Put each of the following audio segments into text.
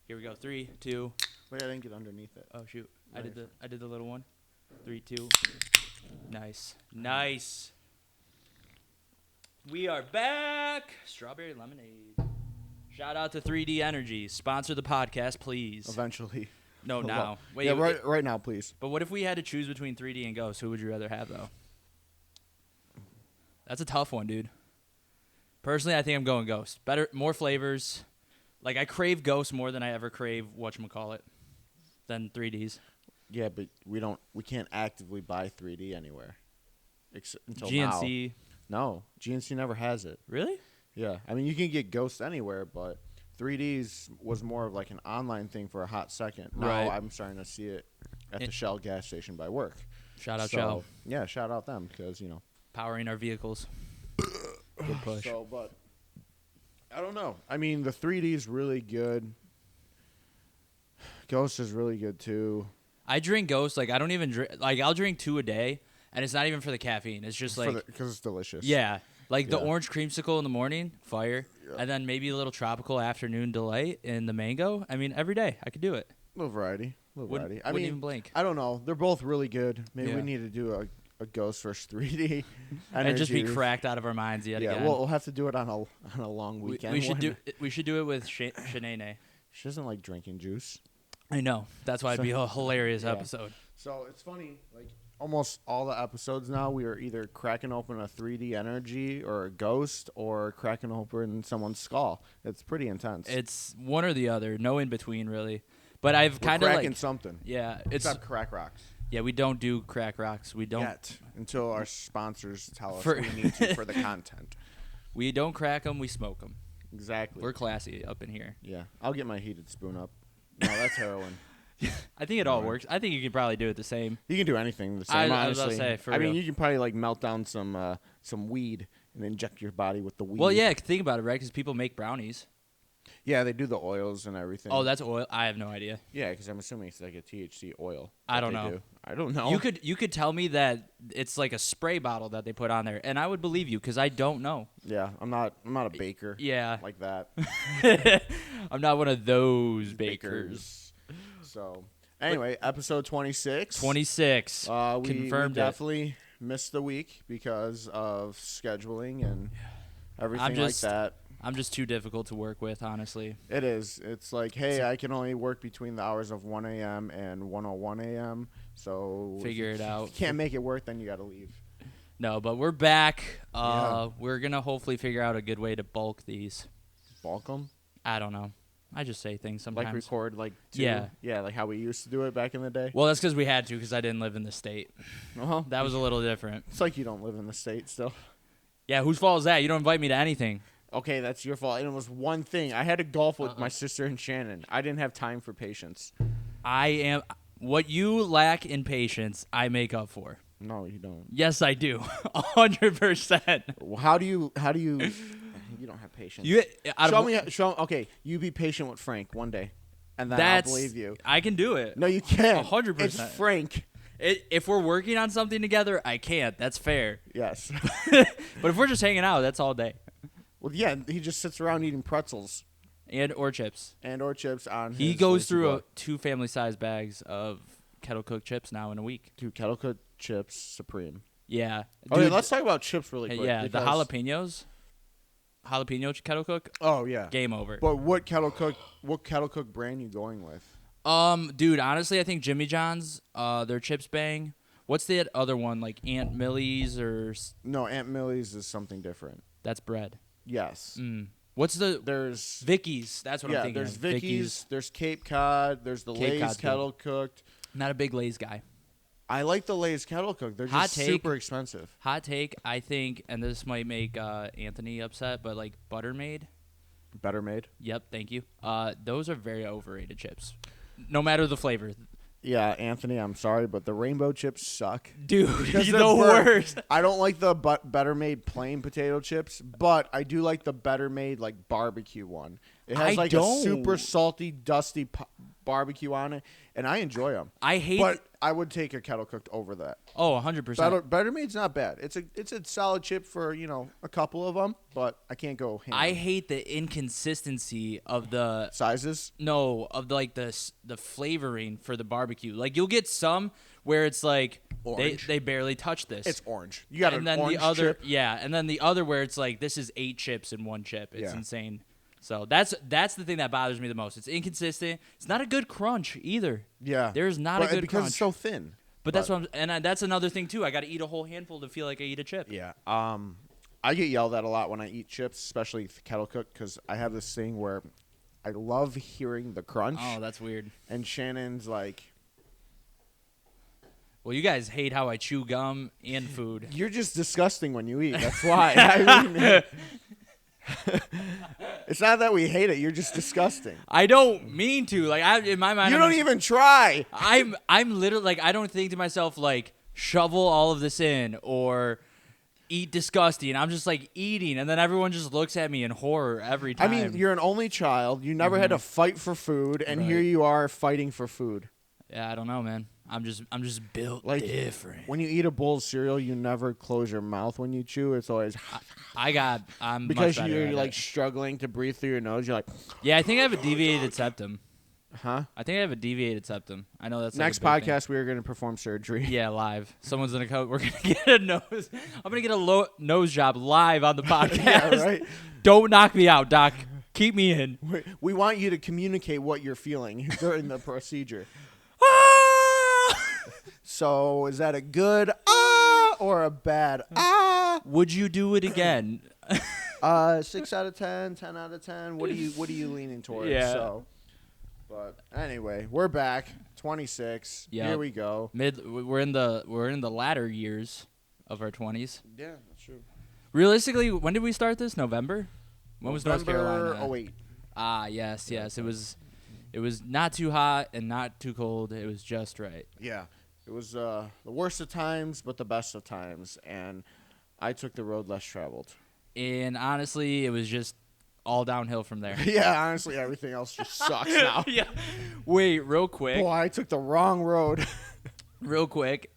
Here we go. 3, 2. Wait, I didn't get underneath it. Oh shoot! Right. I did the little one. 3, 2. Nice. We are back. Strawberry lemonade. Shout out to 3D Energy. Sponsor the podcast, please. Eventually. No, now. Wait. Yeah, right now, please. But what if we had to choose between 3D and Ghost? Who would you rather have, though? That's a tough one, dude. Personally, I think I'm going Ghost. Better, more flavors. Like, I crave Ghost more than I ever crave whatchamacallit than 3Ds. Yeah, but we can't actively buy 3D anywhere. Until GNC. now. No, GNC never has it. Really? Yeah. I mean, you can get Ghost anywhere, but 3Ds was more of like an online thing for a hot second. Now Right. I'm starting to see it at the Shell gas station by work. Shout out Shell. Yeah, shout out them because, Powering our vehicles. Good push. So, but I don't know. I mean, the 3D is really good. Ghost is really good too. I drink Ghost. Like, I don't even drink. Like, I'll drink 2 a day, and it's not even for the caffeine. It's just like. Because it's delicious. Yeah. Like the orange creamsicle in the morning, fire. Yeah. And then maybe a little tropical afternoon delight in the mango. I mean, every day I could do it. A little variety. Wouldn't I mean, even blink. I don't know. They're both really good. Maybe we need to do a Ghost versus 3D. And just be cracked out of our minds yet again. Yeah, we'll have to do it on a long weekend. We should do it with Shanae. She doesn't like drinking juice. I know. That's why it'd be a hilarious episode. So it's funny, like almost all the episodes now, we are either cracking open a 3D Energy or a Ghost or cracking open someone's skull. It's pretty intense. It's one or the other, no in between really. But I've kind of cracking something. Yeah, except crack rocks. Yeah, we don't do crack rocks. We don't yet until our sponsors tell us we need to for the content. We don't crack them. We smoke them. Exactly. We're classy up in here. Yeah, I'll get my heated spoon up. No, that's heroin. I think it all works. I think you can probably do it the same. You can do anything the same. Honestly, I was about to say, I mean, you can probably like melt down some weed and inject your body with the weed. Well, yeah, think about it, right? Because people make brownies. Yeah, they do the oils and everything. Oh, that's oil. I have no idea. Yeah, because I'm assuming it's like a THC oil. I don't know. I don't know. You could tell me that it's like a spray bottle that they put on there, and I would believe you because I don't know. Yeah, I'm not a baker. Yeah, like that. I'm not one of those bakers. So anyway, episode 26. 26. We definitely missed the week because of scheduling and everything like that. I'm just too difficult to work with, honestly. It is. It's like, hey, I can only work between the hours of 1 a.m. and 1:01 a.m. So figure it out. If you can't make it work, then you got to leave. No, but we're back. We're going to hopefully figure out a good way to bulk these. Bulk them? I don't know. I just say things sometimes. Like record like 2? Yeah, like how we used to do it back in the day? Well, that's because we had to because I didn't live in the state. Uh-huh. That was a little different. It's like you don't live in the state still. Yeah, whose fault is that? You don't invite me to anything. Okay, that's your fault. And it was one thing. I had to golf with my sister and Shannon. I didn't have time for patience. What you lack in patience, I make up for. No, you don't. Yes, I do. 100%. How do you you don't have patience. Okay, you be patient with Frank one day, and then I'll believe you. I can do it. No, you can't. 100%. It's Frank. If we're working on something together, I can't. That's fair. Yes. But if we're just hanging out, that's all day. Well, yeah, he just sits around eating pretzels. Or chips. On his He goes through 2 family-sized bags of kettle-cooked chips now in a week. 2 kettle-cooked chips, Supreme. Yeah. Okay, let's talk about chips really quick. Yeah, the jalapenos. Jalapeno kettle cook. Oh yeah. Game over. But what kettle cook brand you going with? Dude, honestly, I think Jimmy John's. Their chips bang. What's the other one? Like Aunt Millie's or? No, Aunt Millie's is something different. That's bread. Yes. There's Vicky's. That's what I'm thinking. There's Vicky's. There's Cape Cod. There's the Lay's kettle cooked. Not a big Lay's guy. I like the Lay's kettle cooked. They're just super expensive. Hot take, I think, and this might make Anthony upset, but like Better Made. Yep, thank you. Those are very overrated chips. No matter the flavor. Yeah, Anthony, I'm sorry, but the rainbow chips suck. Dude, you're the worst. I don't like the Better Made plain potato chips, but I do like the Better Made like barbecue one. It has a super salty, dusty barbecue on it, and I enjoy them. But I would take a kettle cooked over that. Oh, 100%. Better Made's not bad. It's a solid chip for a couple of them, but I can't go ham. I hate the inconsistency of the sizes. No, of the flavoring for the barbecue. Like you'll get some where it's like they barely touch this. It's orange. You got and an then orange the other chip. Yeah, and then the other where it's like this is 8 chips in one chip. It's insane. So that's the thing that bothers me the most. It's inconsistent. It's not a good crunch either. Yeah, there's not a good because crunch. it's so thin. But that's what that's another thing too. I got to eat a whole handful to feel like I eat a chip. Yeah. I get yelled at a lot when I eat chips, especially kettle cooked, because I have this thing where I love hearing the crunch. Oh, that's weird. And Shannon's like, well, you guys hate how I chew gum and food. You're just disgusting when you eat. That's why. I mean, it's not that we hate it. You're just disgusting. I don't mean to. Like in my mind, you don't even try. I'm literally like I don't think to myself like shovel all of this in or eat disgusting. I'm just like eating, and then everyone just looks at me in horror every time. I mean, you're an only child. You never had to fight for food, and here you are fighting for food. Yeah, I don't know, man. I'm just built like, different. When you eat a bowl of cereal, you never close your mouth when you chew. It's always I'm because much you're like struggling to breathe through your nose. You're like, yeah, I think I have a deviated septum. Huh? I think I have a deviated septum. I know that's next like podcast. We are going to perform surgery. Yeah, live. Someone's gonna come. We're gonna get a nose. I'm gonna get a nose job live on the podcast. Yeah, right. Don't knock me out, Doc. Keep me in. We want you to communicate what you're feeling during the procedure. So is that a good or a bad Would you do it again? 6 out of 10, 10 out of 10. What are you leaning towards? Yeah. So, but anyway, we're back. 26. Yep. Here we go. We're in the latter years of our 20s. Yeah, that's true. Realistically, when did we start this? November? When was North Carolina? 08. Yes. It was not too hot and not too cold. It was just right. Yeah. It was the worst of times, but the best of times, and I took the road less traveled. And honestly, it was just all downhill from there. Yeah, honestly, everything else just sucks now. Yeah. Wait, real quick. Boy, I took the wrong road. Real quick,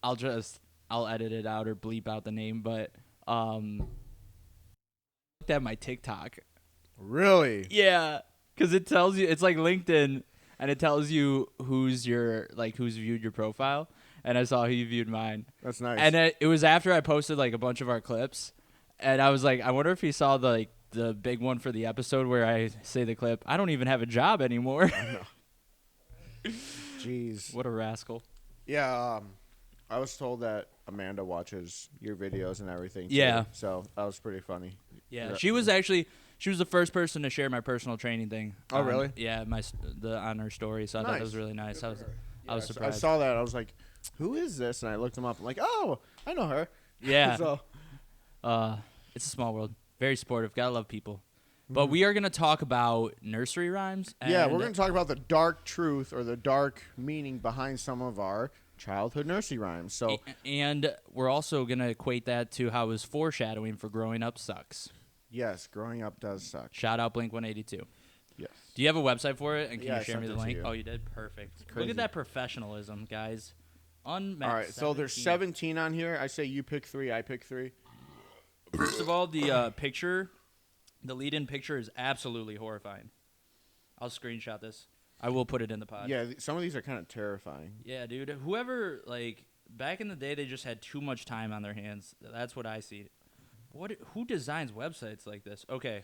I'll edit it out or bleep out the name, but looked at my TikTok. Really? Yeah, because it tells you it's like LinkedIn. And it tells you who's viewed your profile, and I saw he viewed mine. That's nice. And it was after I posted like a bunch of our clips, and I was like, I wonder if he saw the big one for the episode where I say the clip, I don't even have a job anymore. I know. Jeez. What a rascal. Yeah, I was told that Amanda watches your videos and everything. Too, yeah. So that was pretty funny. Yeah, she was the first person to share my personal training thing. Oh, really? Yeah, on her story. So I thought that was really nice. I was surprised. I saw that. I was like, who is this? And I looked him up. I'm like, oh, I know her. Yeah. So, it's a small world. Very supportive. Gotta love people. But we are going to talk about nursery rhymes. Yeah, we're going to talk about the dark truth or the dark meaning behind some of our childhood nursery rhymes. So, and we're also going to equate that to how it was foreshadowing for growing up sucks. Yes, growing up does suck. Shout out Blink-182. Yes. Do you have a website for it? And can you share me the link? You. Oh, you did? Perfect. Look at that professionalism, guys. Unmatched. All right, 17. So there's 17 on here. I say you pick 3, I pick 3. First of all, the picture, the lead-in picture is absolutely horrifying. I'll screenshot this. I will put it in the pod. Yeah, some of these are kind of terrifying. Yeah, dude. Whoever, back in the day, they just had too much time on their hands. That's what I see. Who designs websites like this? Okay,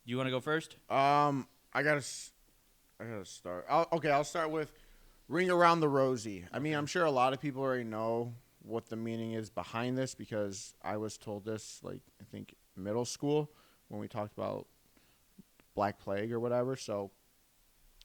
you want to go first? I gotta start. I'll start with "Ring Around the Rosie." I mean, I'm sure a lot of people already know what the meaning is behind this because I was told this, I think middle school when we talked about Black Plague or whatever. So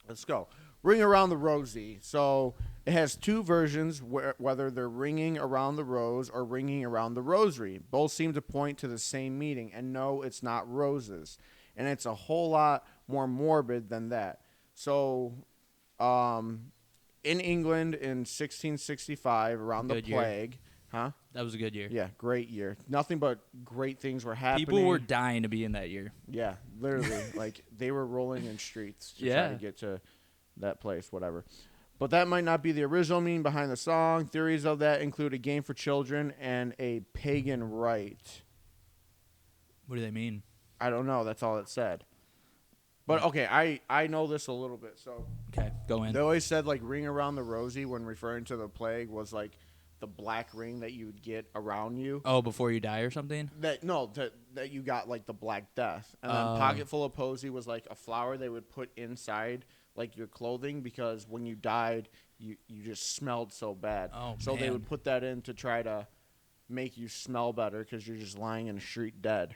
let's go. Ring Around the Rosie. So it has 2 versions, whether they're ringing around the rose or ringing around the rosary. Both seem to point to the same meaning. And no, it's not roses. And it's a whole lot more morbid than that. So in England in 1665, around the plague. Huh? That was a good year. Yeah, great year. Nothing but great things were happening. People were dying to be in that year. Yeah, literally. They were rolling in streets to try to get to that place, whatever. But that might not be the original meaning behind the song. Theories of that include a game for children and a pagan rite. What do they mean? I don't know. That's all it said. But, okay, I know this a little bit. So okay, go in. They always said, like, ring around the rosy when referring to the plague was, like, the black ring that you would get around you. Oh, before you die or something? That you got, like, the Black Death. And then pocket full of posy was, like, a flower they would put inside, like, your clothing because when you died, you just smelled so bad. Oh, so man. they would put that in to try to make you smell better because you're just lying in the street dead.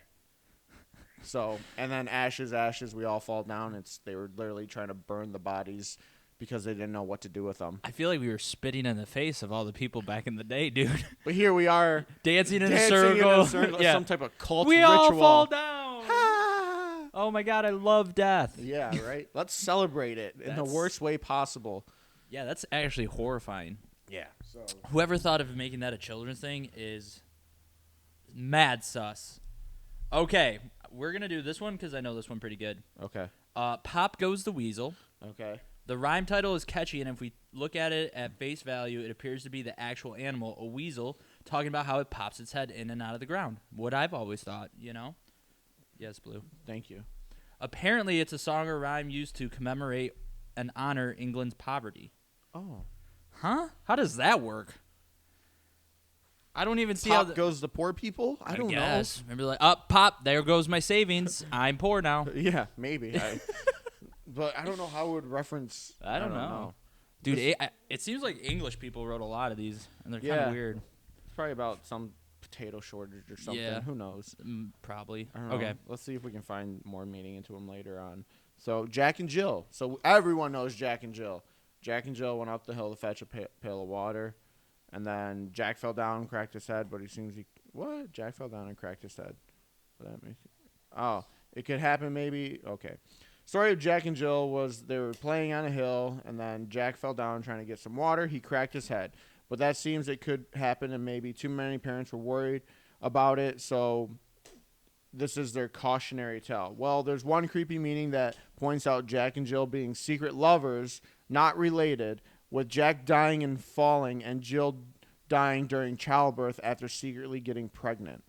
So, and then ashes, we all fall down. They were literally trying to burn the bodies because they didn't know what to do with them. I feel like we were spitting in the face of all the people back in the day, dude. But here we are. dancing in a circle. Yeah. Some type of cult we ritual. all fall down. Oh, my God, I love death. Yeah, right? Let's celebrate it in the worst way possible. Yeah, that's actually horrifying. Yeah. So whoever thought of making that a children's thing is mad sus. Okay, we're going to do this one because I know this one pretty good. Okay. Pop Goes the Weasel. Okay. The rhyme title is catchy, and if we look at it at face value, it appears to be the actual animal, a weasel, talking about how it pops its head in and out of the ground. What I've always thought, you know? Yes, Blue. Thank you. Apparently, it's a song or rhyme used to commemorate and honor England's poverty. Oh. Huh? How does that work? I don't even see Pop how goes the poor people? I don't know. Remember, like, up, pop, there goes my savings. I'm poor now. Yeah, maybe. But I don't know how it would reference. I don't know. Dude, it seems like English people wrote a lot of these, and they're kind of weird. It's probably about some potato shortage or something. Yeah. Who knows? Probably. I don't know. Okay. Let's see if we can find more meaning into them later on. So, Jack and Jill. So, everyone knows Jack and Jill. Jack and Jill went up the hill to fetch a pail of water. And then Jack fell down and cracked his head, but what? Jack fell down and cracked his head. It could happen maybe. Okay. Story of Jack and Jill was they were playing on a hill, and then Jack fell down trying to get some water. He cracked his head. But that seems it could happen, and maybe too many parents were worried about it, so this is their cautionary tale. Well, there's one creepy meaning that points out Jack and Jill being secret lovers, not related, with Jack dying and falling and Jill dying during childbirth after secretly getting pregnant.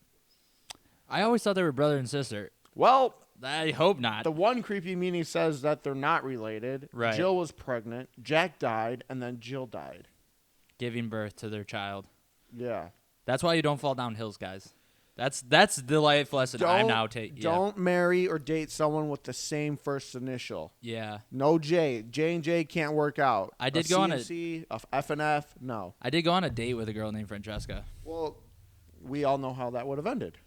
I always thought they were brother and sister. Well, I hope not. The one creepy meaning says that they're not related. Right. Jill was pregnant, Jack died, and then Jill died. Giving birth to their child. Yeah. That's why you don't fall down hills, guys. That's the life lesson I'm now taking. Don't marry or date someone with the same first initial. Yeah. No J. J and J can't work out. I did go on a C, F and F. No. I did go on a date with a girl named Francesca. Well, we all know how that would have ended.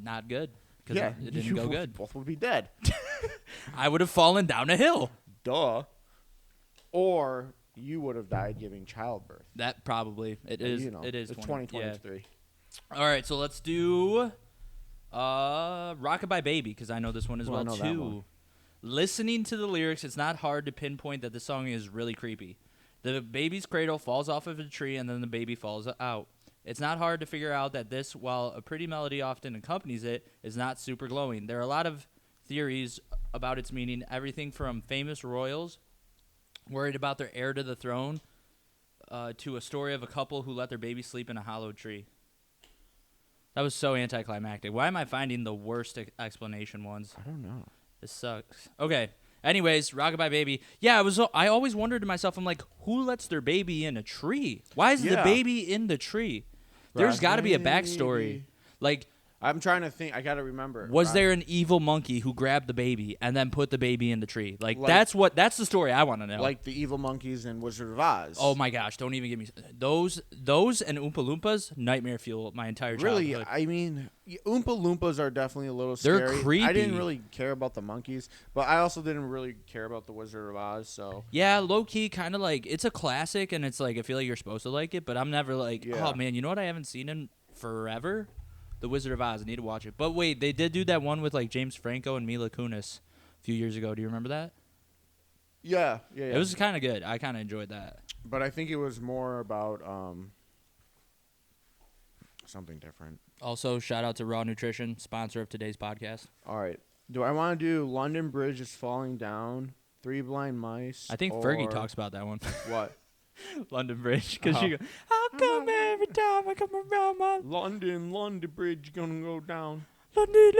Not good. Yeah, it didn't go good. Both would be dead. I would have fallen down a hill. Duh. Or you would have died giving childbirth. That probably it is. You know, it is. It's 2023. Yeah. All right, so let's do Rockabye Baby, because I know this one as well, too. Listening to the lyrics, it's not hard to pinpoint that the song is really creepy. The baby's cradle falls off of a tree, and then the baby falls out. It's not hard to figure out that this, while a pretty melody often accompanies it, is not super glowing. There are a lot of theories about its meaning, everything from famous royals worried about their heir to the throne to a story of a couple who let their baby sleep in a hollow tree. That was so anticlimactic. Why am I finding the worst explanation ones? I don't know. This sucks. Okay. Anyways, Rockabye Baby. Yeah, I always wondered to myself, I'm like, who lets their baby in a tree? Why is the baby in the tree? There's got to be a backstory. Like, I'm trying to think. I got to remember. Was there an evil monkey who grabbed the baby and then put the baby in the tree? Like that's the story I want to know. Like the evil monkeys in Wizard of Oz. Oh my gosh, don't even give me those and Oompa Loompas, nightmare fuel my entire childhood. Really? I mean, Oompa Loompas are definitely a little scary. They're creepy. I didn't really care about the monkeys, but I also didn't really care about the Wizard of Oz, so. Yeah, low key kind of like it's a classic and it's like I feel like you're supposed to like it, but I'm never like, oh man, you know what I haven't seen in forever? The Wizard of Oz. I need to watch it. But wait, they did do that one with like James Franco and Mila Kunis a few years ago. Do you remember that? Yeah. It was kind of good. I kind of enjoyed that. But I think it was more about something different. Also, shout out to Raw Nutrition, sponsor of today's podcast. All right. Do I want to do London Bridge is falling down Three Blind Mice. I think Fergie talks about that one. What? London Bridge, because she goes, how come every time I come around my London Bridge gonna go down. London.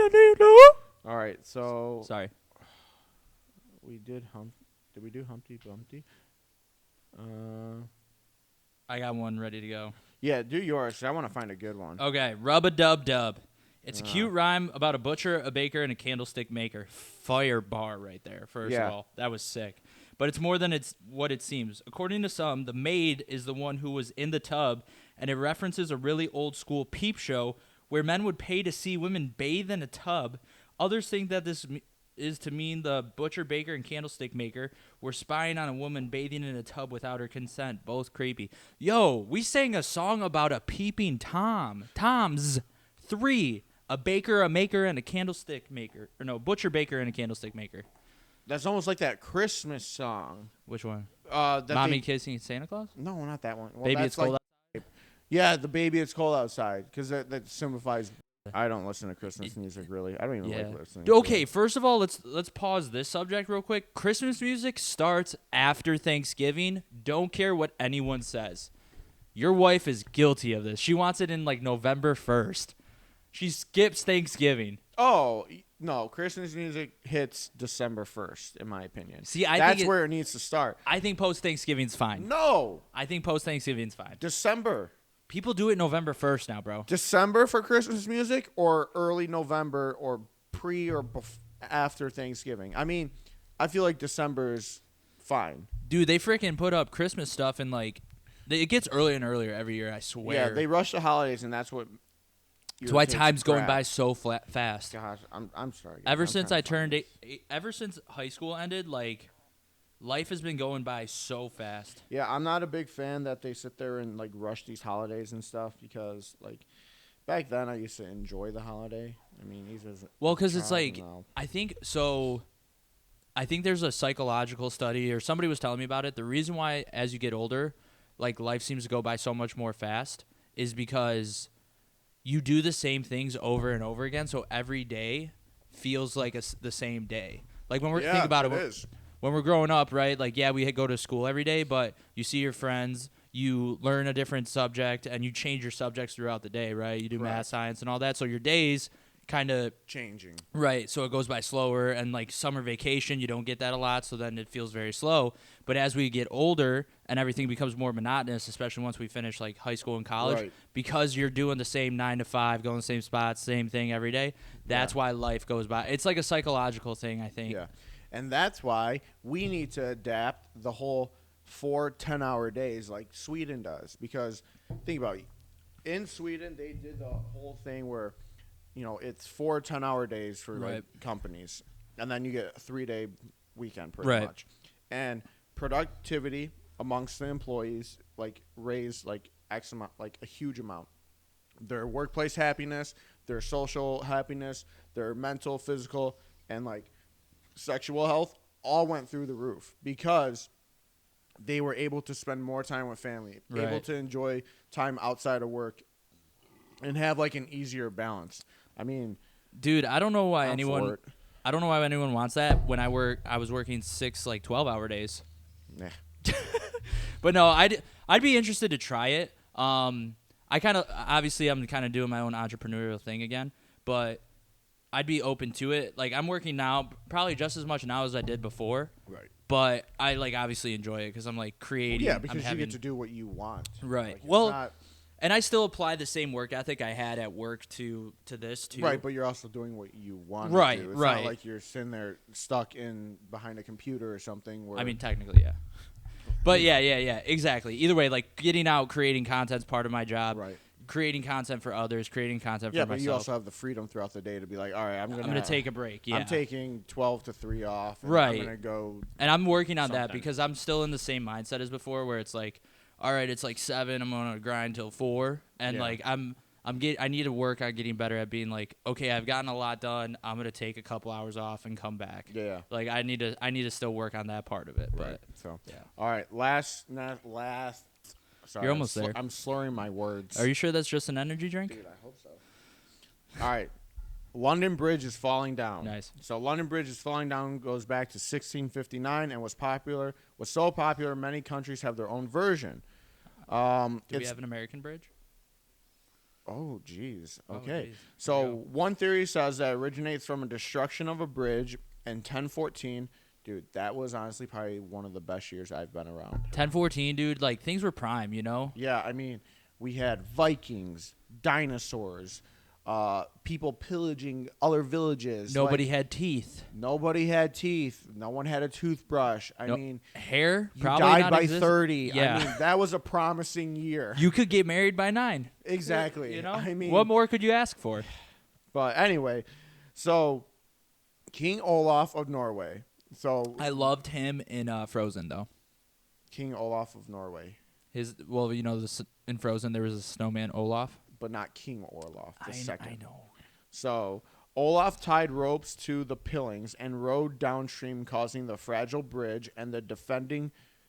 All right, so Sorry. we did Did we do Humpty Dumpty? I got one ready to go. Yeah, do yours. I want to find a good one. Okay, Rub-a-Dub-Dub. It's a cute rhyme about a butcher, a baker, and a candlestick maker. Fire bar right there, first of all. That was sick. But it's more than what it seems. According to some, the maid is the one who was in the tub, and it references a really old-school peep show where men would pay to see women bathe in a tub. Others think that this is to mean the butcher, baker, and candlestick maker were spying on a woman bathing in a tub without her consent. Both creepy. Yo, we sang a song about a peeping Tom. Toms. 3. A baker, a maker, and a candlestick maker. Or no, butcher, baker, and a candlestick maker. That's almost like that Christmas song. Which one? That Mommy Kissing Santa Claus? No, not that one. Well, Baby, It's Cold Outside. Yeah, the Baby, It's Cold Outside. Because that signifies... I don't listen to Christmas music, really. I don't even like listening to Okay, it. first of all, let's pause this subject real quick. Christmas music starts after Thanksgiving. Don't care what anyone says. Your wife is guilty of this. She wants it in, like, November 1st. She skips Thanksgiving. Oh, no. Christmas music hits December 1st, in my opinion. See, That's where it needs to start. I think post-Thanksgiving's fine. No. I think post-Thanksgiving's fine. December. People do it November 1st now, bro. December for Christmas music or early November or pre or after Thanksgiving? I mean, I feel like December is fine. Dude, they freaking put up Christmas stuff and, like, it gets earlier and earlier every year, I swear. Yeah, they rush the holidays, and that's what... That's why time's going by so fast. Gosh, I'm sorry. Ever since high school ended, like, life has been going by so fast. Yeah, I'm not a big fan that they sit there and, like, rush these holidays and stuff because, like, back then I used to enjoy the holiday. I mean, because it's like, now. I think there's a psychological study, or somebody was telling me about it. The reason why, as you get older, like, life seems to go by so much more fast is because you do the same things over and over again, so every day feels like the same day. Like, when think about it, when we're growing up, right? Like, yeah, we go to school every day, but you see your friends, you learn a different subject, and you change your subjects throughout the day, right? You do math, science, and all that, so your days kind of changing. Right, so it goes by slower, and, like, summer vacation, you don't get that a lot, so then it feels very slow. But as we get older and everything becomes more monotonous, especially once we finish, like, high school and college, because you're doing the same 9 to 5, going the same spots, same thing every day, that's why life goes by. It's like a psychological thing, I think. Yeah, and that's why we need to adapt the whole 4 10-hour days like Sweden does. Because think about it. In Sweden, they did the whole thing where, you know, it's 4 10-hour days for like companies, and then you get a 3-day weekend pretty much. And productivity amongst the employees like raised like X amount, like a huge amount. Their workplace happiness, their social happiness, their mental, physical, and like sexual health all went through the roof because they were able to spend more time with family, able to enjoy time outside of work, and have like an easier balance. I mean, dude, I don't know why anyone wants that. When I was working 6 like 12-hour days. Nah. But no, I'd be interested to try it. I kind of obviously I'm kind of doing my own entrepreneurial thing again, but I'd be open to it. Like, I'm working now probably just as much now as I did before. Right. But I like obviously enjoy it because I'm like creating. Well, yeah, because you get to do what you want. Right. Like, well, and I still apply the same work ethic I had at work to this too. Right, but you're also doing what you want to do. It's not like you're sitting there stuck behind a computer or something. Where I mean, technically, yeah. But yeah, exactly. Either way, like getting out, creating content's part of my job. Right. Creating content for others, creating content for myself. Yeah, but you also have the freedom throughout the day to be like, all right, I'm gonna take a break. Yeah, I'm taking 12 to 3 off. And right. I'm gonna go. And I'm working on that because I'm still in the same mindset as before, where it's like, all right, it's like 7, I'm gonna grind till 4, and like I need to work on getting better at being like, okay, I've gotten a lot done. I'm gonna take a couple hours off and come back. Yeah. Like I need to still work on that part of it. Right. But So yeah. All right, last. Sorry, you're almost there. I'm slurring my words. Are you sure that's just an energy drink? Dude, I hope so. All right. London Bridge is falling down. Nice. So London Bridge is falling down goes back to 1659 and was so popular many countries have their own version. Do we have an American bridge? Oh, geez. Oh, Okay. geez. So one theory says that it originates from a destruction of a bridge in 1014. Dude, that was honestly probably one of the best years I've been around. 1014, dude. Like, things were prime, you know? Yeah, I mean, we had Vikings, dinosaurs, people pillaging other villages. Nobody had teeth. Nobody had teeth. No one had a toothbrush. I mean, hair. You Probably died not by exist- 30. Yeah. I mean, that was a promising year. You could get married by 9. Exactly. You know? I mean, what more could you ask for? But anyway, so King Olaf of Norway. So I loved him in Frozen, though. King Olaf of Norway, Well, you know, in Frozen there was a snowman Olaf. but not King Olaf the second. I know. So Olaf tied ropes to the pillings and rowed downstream, causing the fragile bridge and the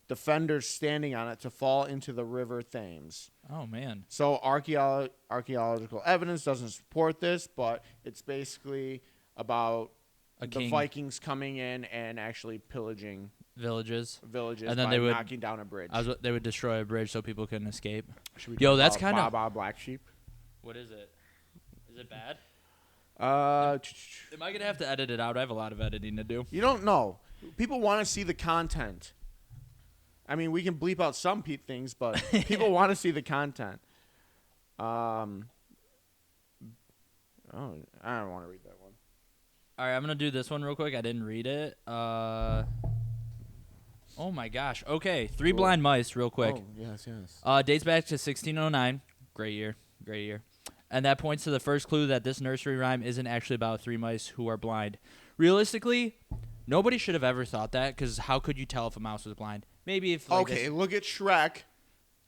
defenders standing on it to fall into the river Thames. Oh man. So archaeological evidence doesn't support this, but it's basically about A the king. Vikings coming in and actually pillaging Villages. villages And then by they would- knocking down a bridge. They would destroy a bridge so people couldn't escape. Should we Yo, talk that's about kinda- Baba Black Sheep. What is it? Is it bad? You Am I gonna have to edit it out? I have a lot of editing to do. don't know. People want to see the content. I mean, we can bleep out some things, but people want to see the content. Oh, I don't want to read that one. All right, I'm gonna do this one real quick. I didn't read it. Oh my gosh. Okay, Three Cool. Blind Mice, real quick. Oh, yes. Dates back to 1609. Great year. And that points to the first clue that this nursery rhyme isn't actually about 3 mice who are blind. Realistically, nobody should have ever thought that, because how could you tell if a mouse was blind? Maybe if like Okay, look at Shrek.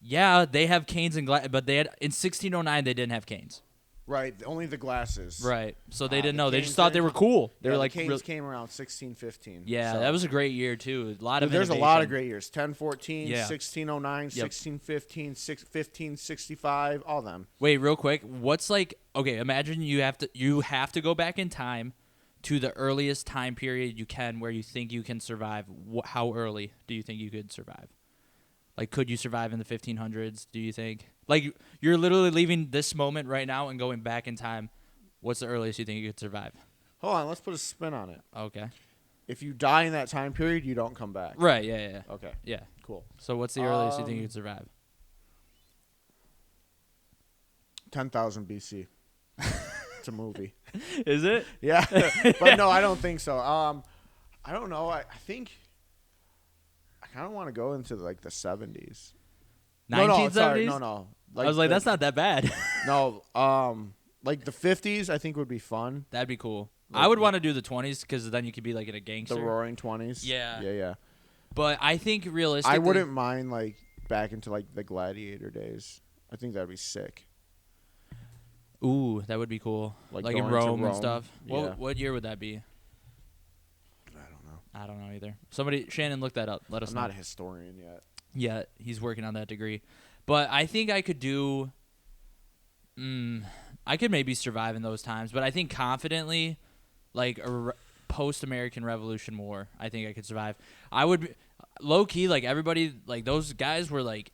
yeah, they have canes and but they had in 1609 they didn't have canes. Right, only the glasses. Right. So they didn't the know. They canes just thought they didn't- were cool. They Yeah, were the like canes real- came around 1615. yeah, so. that was a great year too. A lot of There's a innovation. lot of great years. 1014, Yeah. 1609, Yep. 1615, 1565, all them. Wait, real quick. What's like okay, imagine you have to go back in time to the earliest time period you can where you think you can survive. How early do you think you could survive? Like, could you survive in the 1500s, do you think? Like, you're literally leaving this moment right now and going back in time. What's the earliest you think you could survive? Hold on, let's put a spin on it. Okay. If you die in that time period, you don't come back. Right, yeah. Okay, Yeah. cool. So what's the earliest you think you could survive? 10,000 BC. It's a movie. Is it? Yeah, but no, I don't think so. I don't know. I think I kind of want to go into like the 70s. 1970s? No. I was like, that's not that bad. No, like the 50s, I think would be fun. That'd be cool. Like I would want to do the 20s because then you could be like in a gangster. The Roaring 20s. Yeah. Yeah. But I think realistically, I wouldn't mind like back into like the gladiator days. I think that'd be sick. Ooh, that would be cool. Like Like in going to Rome and Rome. stuff. Yeah. What year would that be? I don't know. I don't know either. Somebody, Shannon, look that up. Let us I'm know. not a historian yet. Yeah, he's working on that degree. But I think I could do. I could maybe survive in those times, but I think confidently, like a post-American Revolution war, I think I could survive. I would, low key, like everybody, like those guys were like.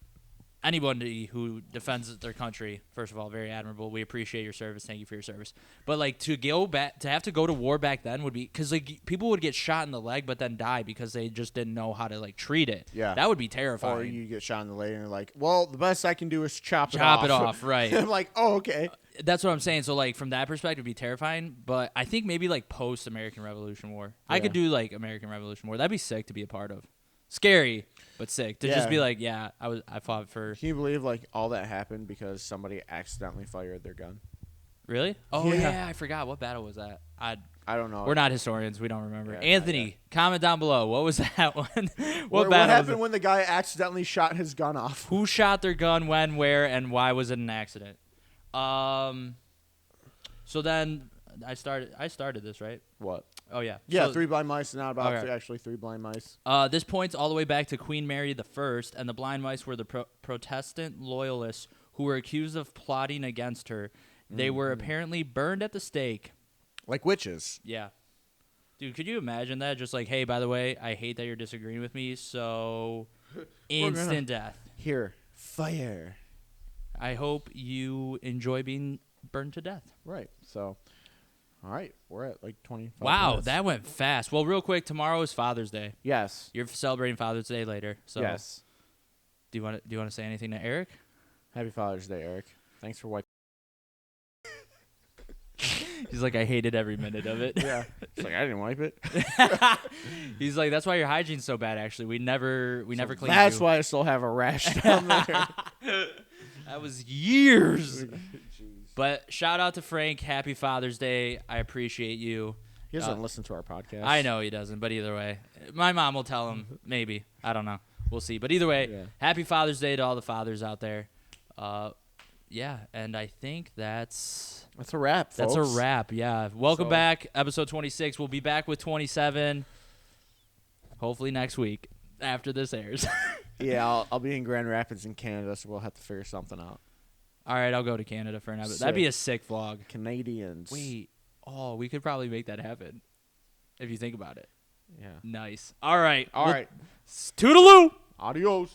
Anybody who defends their country, first of all, very admirable. We appreciate your service. Thank you for your service. But like to have to go to war back then would be because like people would get shot in the leg but then die because they just didn't know how to like treat it. Yeah, that would be terrifying. Or you get shot in the leg and you're like, well, the best I can do is chop it off. Right. I'm like, oh, okay. That's what I'm saying. So like from that perspective, it'd be terrifying. But I think maybe like post American Revolution War, I could do like American Revolution War. That'd be sick to be a part of. Scary, but sick to just be like, yeah, I fought for. Can you believe like all that happened because somebody accidentally fired their gun? Really? Oh Yeah. yeah, I forgot. What battle was that? I don't know. We're not historians. We don't remember. Yeah, Anthony, comment down below. What was that one? What battle was happened it? when the guy accidentally shot his gun off? Who shot their gun, when, where, and why was it an accident? So then I started this, right? What? Oh yeah. Yeah, So, 3 blind mice, not about Okay. actually 3 blind mice. this points all the way back to Queen Mary I, and the blind mice were the Protestant loyalists who were accused of plotting against her. They were apparently burned at the stake. Like witches. Yeah. Dude, could you imagine that? Just like, hey, by the way, I hate that you're disagreeing with me, so instant death. Here, fire. I hope you enjoy being burned to death. Right. So, all right. We're at like 25 Wow, minutes. that went fast. Well, real quick, tomorrow is Father's Day. Yes. You're celebrating Father's Day later. So Yes. Do you want to say anything to Eric? Happy Father's Day, Eric. Thanks for wiping. He's like, I hated every minute of it. Yeah. It's like, I didn't wipe it. He's like, that's why your hygiene's so bad, actually. We never cleaned That's you. why I still have a rash down there. That was years. Jeez. But shout out to Frank. Happy Father's Day. I appreciate you. He doesn't listen to our podcast. I know he doesn't, but either way. My mom will tell him, maybe. I don't know. We'll see. But either way, Happy Father's Day to all the fathers out there. Yeah, and I think that's a wrap, folks. That's a wrap, yeah. Welcome back, episode 26. We'll be back with 27, hopefully next week after this airs. Yeah, I'll be in Grand Rapids in Canada, so we'll have to figure something out. All right, I'll go to Canada for an episode. That'd be a sick vlog. Canadians. Wait. Oh, we could probably make that happen if you think about it. Yeah. Nice. All right. All right. Toodaloo. Adios.